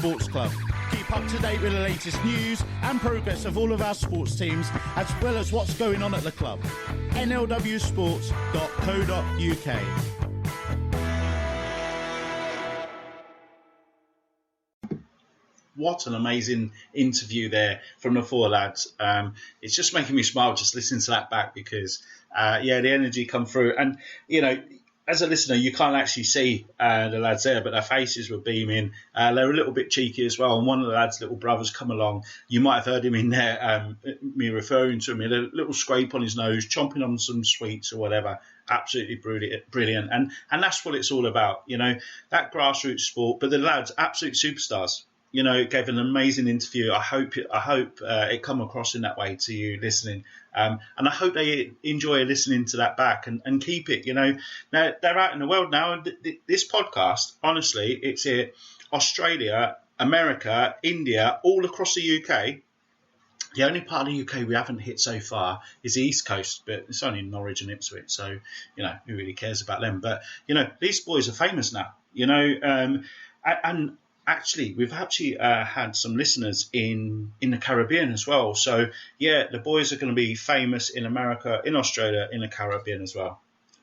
Sports Club. Keep up to date with the latest news and progress of all of our sports teams, as well as what's going on at the club. nlwsports.co.uk. What an amazing interview there from the four lads. It's just making me smile just listening to that back because, the energy come through. And, as a listener, you can't actually see the lads there, but their faces were beaming. They're a little bit cheeky as well. And one of the lads' little brothers come along. You might have heard him in there, me referring to him. He had a little scrape on his nose, chomping on some sweets or whatever. Absolutely brilliant. And that's what it's all about, that grassroots sport. But the lads, absolute superstars. Gave an amazing interview. I hope it come across in that way to you listening. And I hope they enjoy listening to that back and keep it. Now they're out in the world now. And this podcast, honestly, it's here, Australia, America, India, all across the UK. The only part of the UK we haven't hit so far is the East Coast, but it's only Norwich and Ipswich, so, who really cares about them? But, these boys are famous now, and actually, we've had some listeners in the Caribbean as well. So, the boys are going to be famous in America, in Australia, in the Caribbean as well.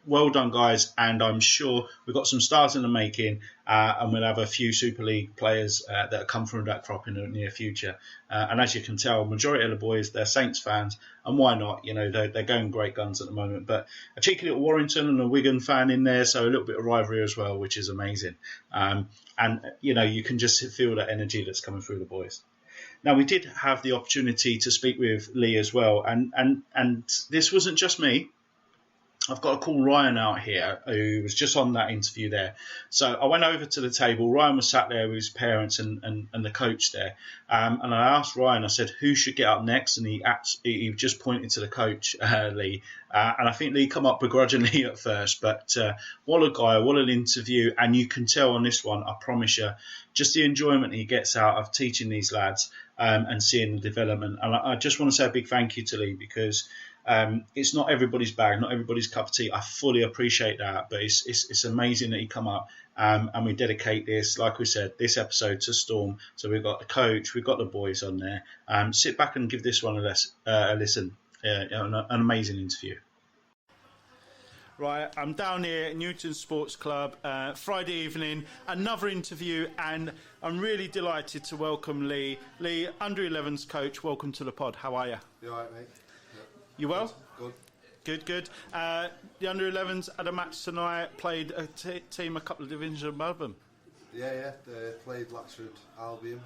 Well done, guys. And I'm sure we've got some stars in the making, and we'll have a few Super League players that come from that crop in the near future. And as you can tell, majority of the boys, they're Saints fans. And why not? They're going great guns at the moment. But a cheeky little Warrington and a Wigan fan in there, so a little bit of rivalry as well, which is amazing. And you can just feel that energy that's coming through the boys. Now, we did have the opportunity to speak with Lee as well. And this wasn't just me. I've got to call Ryan out here, who was just on that interview there. So I went over to the table. Ryan was sat there with his parents and the coach there. And I asked Ryan, I said, who should get up next? And he just pointed to the coach, Lee. And I think Lee come up begrudgingly at first. But what a guy, what an interview. And you can tell on this one, I promise you, just the enjoyment he gets out of teaching these lads and seeing the development. And I just want to say a big thank you to Lee because it's not everybody's bag, not everybody's cup of tea. I fully appreciate that, but it's amazing that he come up and we dedicate this, like we said, this episode to Storm. So we've got the coach, we've got the boys on there. Sit back and give this one a listen. An amazing interview. Right, I'm down here at U11's Sports Club, Friday evening, another interview, and I'm really delighted to welcome Lee. Lee, under-11's coach, welcome to the pod. How are you? You all right, mate? You well? Good. Good. The under-11's had a match tonight, played a team a couple of divisions above them. Yeah, they played Latchford Albion.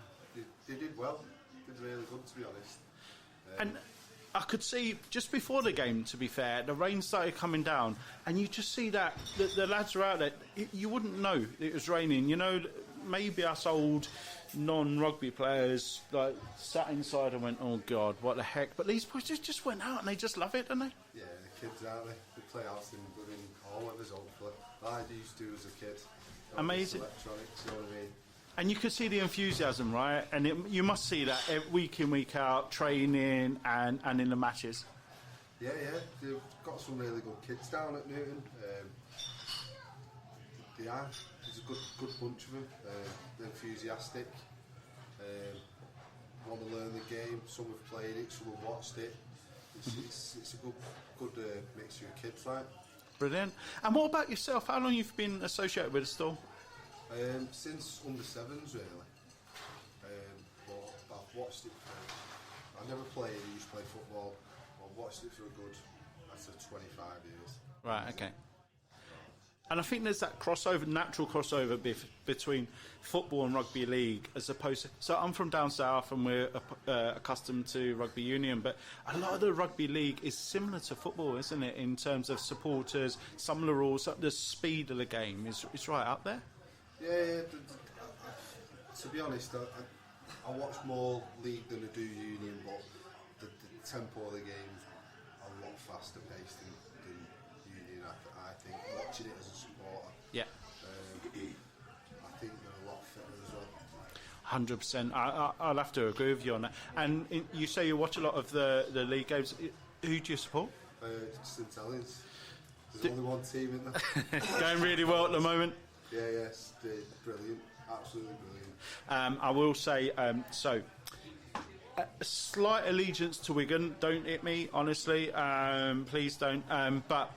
They did well. Did really good, to be honest. And I could see, just before the game, to be fair, the rain started coming down, and you just see that the lads are out there. You wouldn't know it was raining. Maybe us old non-rugby players sat inside and went, oh God, what the heck. But these boys just went out and they just love it, don't they? Yeah, the kids, aren't they? They play out in all weathers, hopefully. I used to as a kid. Amazing. Electronics, you know what I mean? And you can see the enthusiasm, right? And you must see that week in, week out, training and in the matches. Yeah, they've got some really good kids down at Newton. There's a good bunch of them. They're enthusiastic. Want to learn the game. Some have played it, some have watched it. It's a good mixture of kids, right? Brilliant. And what about yourself? How long you've been associated with the Storm? Since under-7s, really. But I've watched it for... I never played, I used to play football. I've watched it for a good, I'd say 25 years. Right, okay. And I think there's that natural crossover between football and rugby league, as opposed to... So I'm from down south and we're accustomed to rugby union, but a lot of the rugby league is similar to football, isn't it, in terms of supporters, some of the rules, the speed of the game is right up there? Yeah. To be honest, I watch more league than I do union, but the tempo of the game's a lot faster paced than union. I think watching it as a supporter. Yeah. I think they're a lot fitter as well. 100%. I'll have to agree with you on that. And you say you watch a lot of the league games. Who do you support? St Helens. There's only one team in there. Going really well at the moment. Yeah, brilliant. Absolutely brilliant. I will say, a slight allegiance to Wigan. Don't hit me, honestly. Please don't. But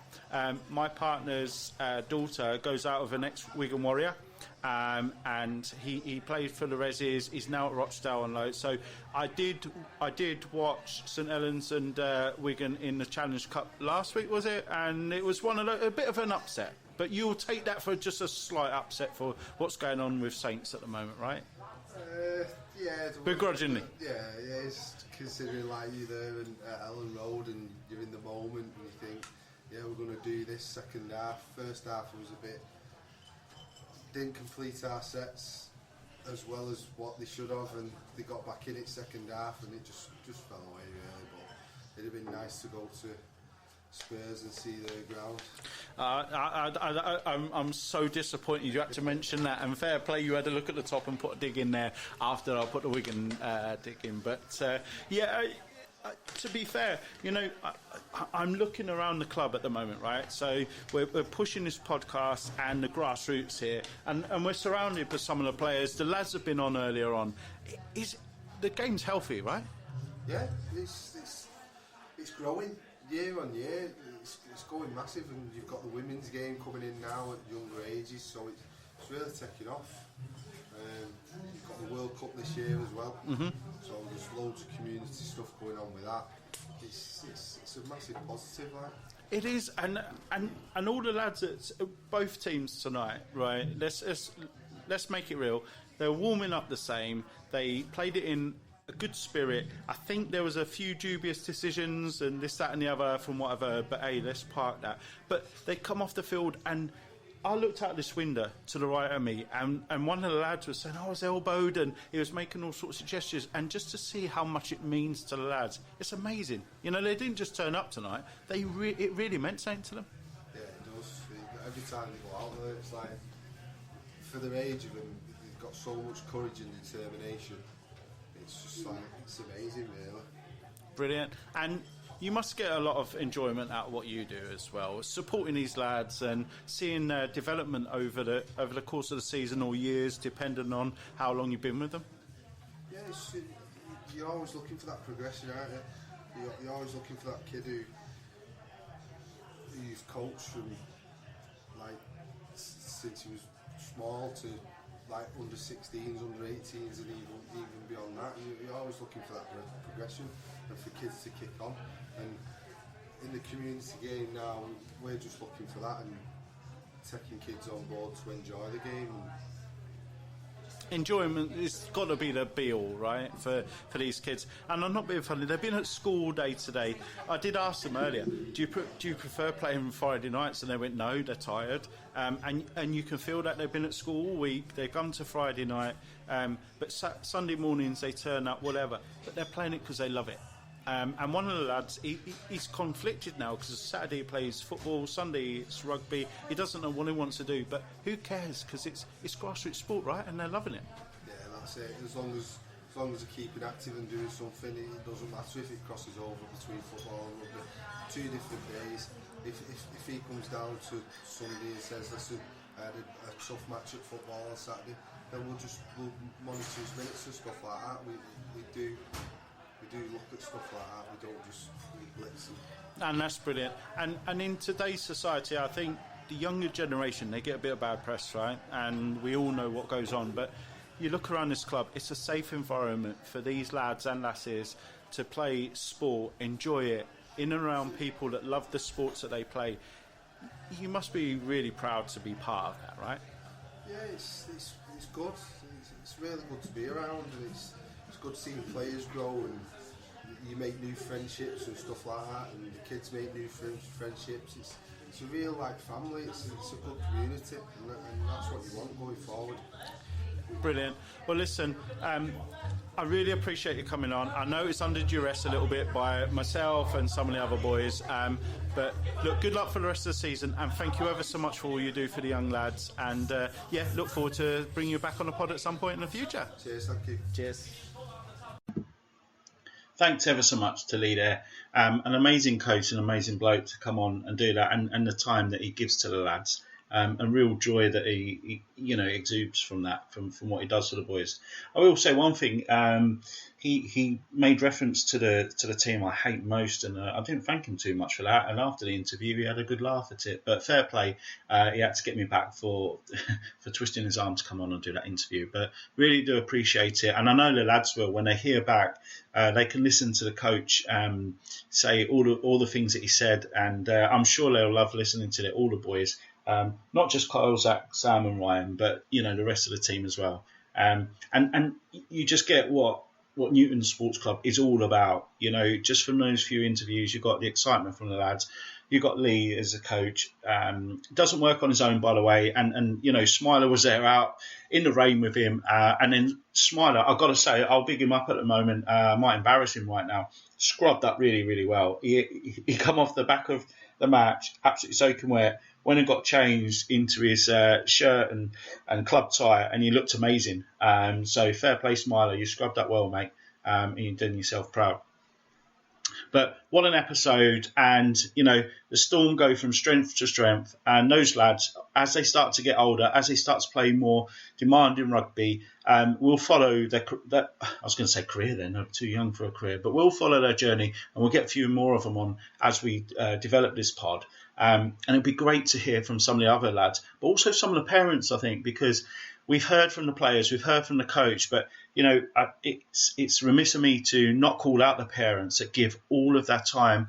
my partner's daughter goes out with an ex-Wigan Warrior. And he played for the Reses. He's now at Rochdale on loan. So I did watch St Helens and Wigan in the Challenge Cup last week, was it? And it was a bit of an upset. But you'll take that for just a slight upset for what's going on with Saints at the moment, right? Yeah. Begrudgingly. Yeah, it's considering like you're there at Ellen Road and you're in the moment and you think, yeah, we're going to do this second half. First half was a bit... Didn't complete our sets as well as what they should have, and they got back in it second half and it just fell away really. But it'd have been nice to go to Spurs and see their ground. I'm so disappointed you had to mention that, and fair play, you had to look at the top and put a dig in there after I put the Wigan dig in. But to be fair, I'm looking around the club at the moment, right? So we're pushing this podcast and the grassroots here, and we're surrounded by some of the players. The lads have been on earlier on. The game's healthy, right? Yeah, it's growing year on year. It's going massive, and you've got the women's game coming in now at younger ages, so it's really taking off. You've got the World Cup this year as well, so there's loads of community stuff going on with that. It's a massive positive, like. It is, and all the lads at both teams tonight, right? Let's make it real. They're warming up the same. They played it in a good spirit. I think there was a few dubious decisions and this, that, and the other from what I've heard. But hey, let's park that. But they come off the field and. I looked out this window to the right of me, and one of the lads was saying, I was elbowed, and he was making all sorts of gestures. And just to see how much it means to the lads, it's amazing. They didn't just turn up tonight. It really meant something to them. Yeah, it does. Every time they go out there, it's like, for their age of them, they've got so much courage and determination. It's just like, it's amazing, really. Brilliant. And you must get a lot of enjoyment out of what you do as well, supporting these lads and seeing their development over the course of the season or years, depending on how long you've been with them. Yeah, you're always looking for that progression, aren't you? You're always looking for that kid who you've coached from like since he was small to like under 16s, under 18s, and even beyond that. You're always looking for that progression and for kids to kick on. And in the community game now, we're just looking for that and taking kids on board to enjoy the game. Enjoyment has got to be the be-all, right, for these kids. And I'm not being funny, they've been at school all day today. I did ask them earlier, do you prefer playing Friday nights? And they went, no, they're tired. And you can feel that they've been at school all week, they've come to Friday night, but Sunday mornings they turn up, whatever. But they're playing it because they love it. And one of the lads, he's conflicted now because Saturday he plays football, Sunday it's rugby. He doesn't know what he wants to do, but who cares? Because it's grassroots sport, right? And they're loving it. Yeah, that's it. As long as they're keeping active and doing something, it doesn't matter if it crosses over between football and rugby. 2 different days. If he comes down to Sunday and says, listen, I had a tough match at football on Saturday, then we'll monitor his minutes and stuff like that. We do look at stuff like that. We don't just blitz them. And that's brilliant. And in today's society, I think the younger generation, they get a bit of bad press, right? And we all know what goes on. But you look around this club, it's a safe environment for these lads and lasses to play sport, enjoy it, in and around people that love the sports that they play. You must be really proud to be part of that, right? Yeah, it's good. It's really good to be around, and it's good seeing players grow, and you make new friendships and stuff like that, and the kids make new friendships. It's a real family. It's a good community, and that's what you want going forward. Brilliant. Well, listen, I really appreciate you coming on. I know it's under duress a little bit by myself and some of the other boys, but look, good luck for the rest of the season, and thank you ever so much for all you do for the young lads, and look forward to bringing you back on the pod at some point in the future. Cheers, thank you. Cheers. Thanks ever so much to Lee there. An amazing coach, an amazing bloke to come on and do that, and the time that he gives to the lads. and real joy that he exudes from that, from what he does for the boys. I will say one thing. He made reference to the team I hate most, and I didn't thank him too much for that. And after the interview, he had a good laugh at it. But fair play, he had to get me back for for twisting his arm to come on and do that interview. But really do appreciate it, and I know the lads will. When they hear back, they can listen to the coach say all the things that he said, and I'm sure they'll love listening to it. All the boys, not just Kyle, Zach, Sam, and Ryan, but the rest of the team as well. And you just get what Newton Sports Club is all about. Just from those few interviews, you've got the excitement from the lads. You've got Lee as a coach. Doesn't work on his own, by the way. And Smiler was there out in the rain with him. And then Smiler, I've got to say, I'll big him up at the moment. I might embarrass him right now. Scrubbed up really, really well. He come off the back of the match, absolutely soaking wet. Went and got changed into his shirt and club tie, and he looked amazing. So fair play, Smiler. You scrubbed up well, mate, and you've done yourself proud. But what an episode. And, the Storm go from strength to strength. And those lads, as they start to get older, as they start to play more demanding rugby, we'll follow I was going to say career then, I'm too young for a career, but we'll follow their journey, and we'll get a few more of them on as we develop this pod. And it'd be great to hear from some of the other lads, but also some of the parents, I think, because we've heard from the players, we've heard from the coach, but, it's remiss of me to not call out the parents that give all of that time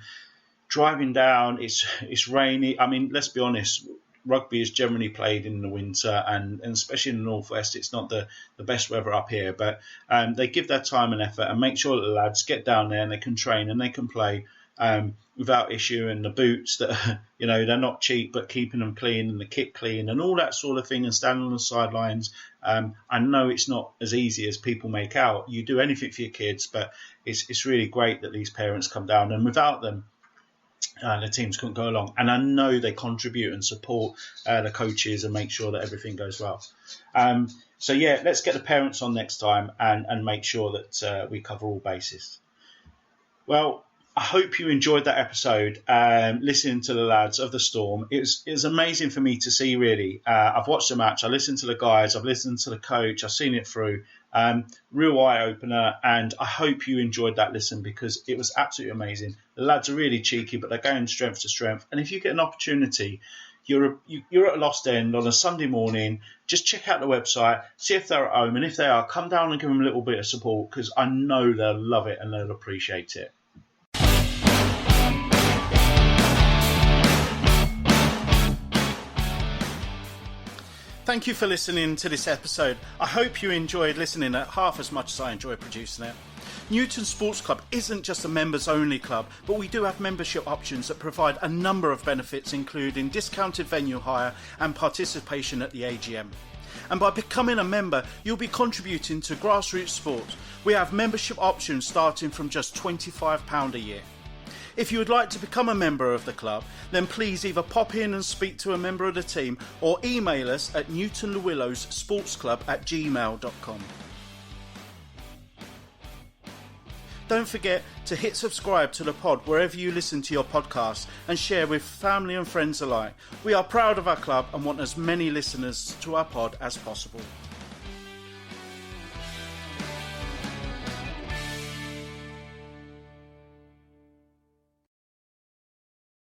driving down. It's rainy. I mean, let's be honest, rugby is generally played in the winter, and especially in the northwest, it's not the best weather up here, but they give their time and effort and make sure that the lads get down there and they can train and they can play without issue, and the boots that they're not cheap, but keeping them clean, and the kit clean and all that sort of thing, and standing on the sidelines. I know it's not as easy as people make out. You do anything for your kids, but it's really great that these parents come down, and without them the teams couldn't go along. And I know they contribute and support the coaches and make sure that everything goes well. So yeah, let's get the parents on next time and make sure that we cover all bases. Well, I hope you enjoyed that episode, listening to the lads of the Storm. It was amazing for me to see, really. I've watched the match, I listened to the guys, I've listened to the coach, I've seen it through. Real eye-opener, and I hope you enjoyed that listen, because it was absolutely amazing. The lads are really cheeky, but they're going strength to strength. And if you get an opportunity, you're at a lost end on a Sunday morning, just check out the website, see if they're at home, and if they are, come down and give them a little bit of support, because I know they'll love it and they'll appreciate it. Thank you for listening to this episode. I hope you enjoyed listening at half as much as I enjoy producing it. Newton Sports Club isn't just a members-only club, but we do have membership options that provide a number of benefits, including discounted venue hire and participation at the AGM. And by becoming a member, you'll be contributing to grassroots sport. We have membership options starting from just £25 a year. If you would like to become a member of the club, then please either pop in and speak to a member of the team, or email us at newtonlewillowssportsclub@gmail.com. Don't forget to hit subscribe to the pod wherever you listen to your podcasts, and share with family and friends alike. We are proud of our club and want as many listeners to our pod as possible.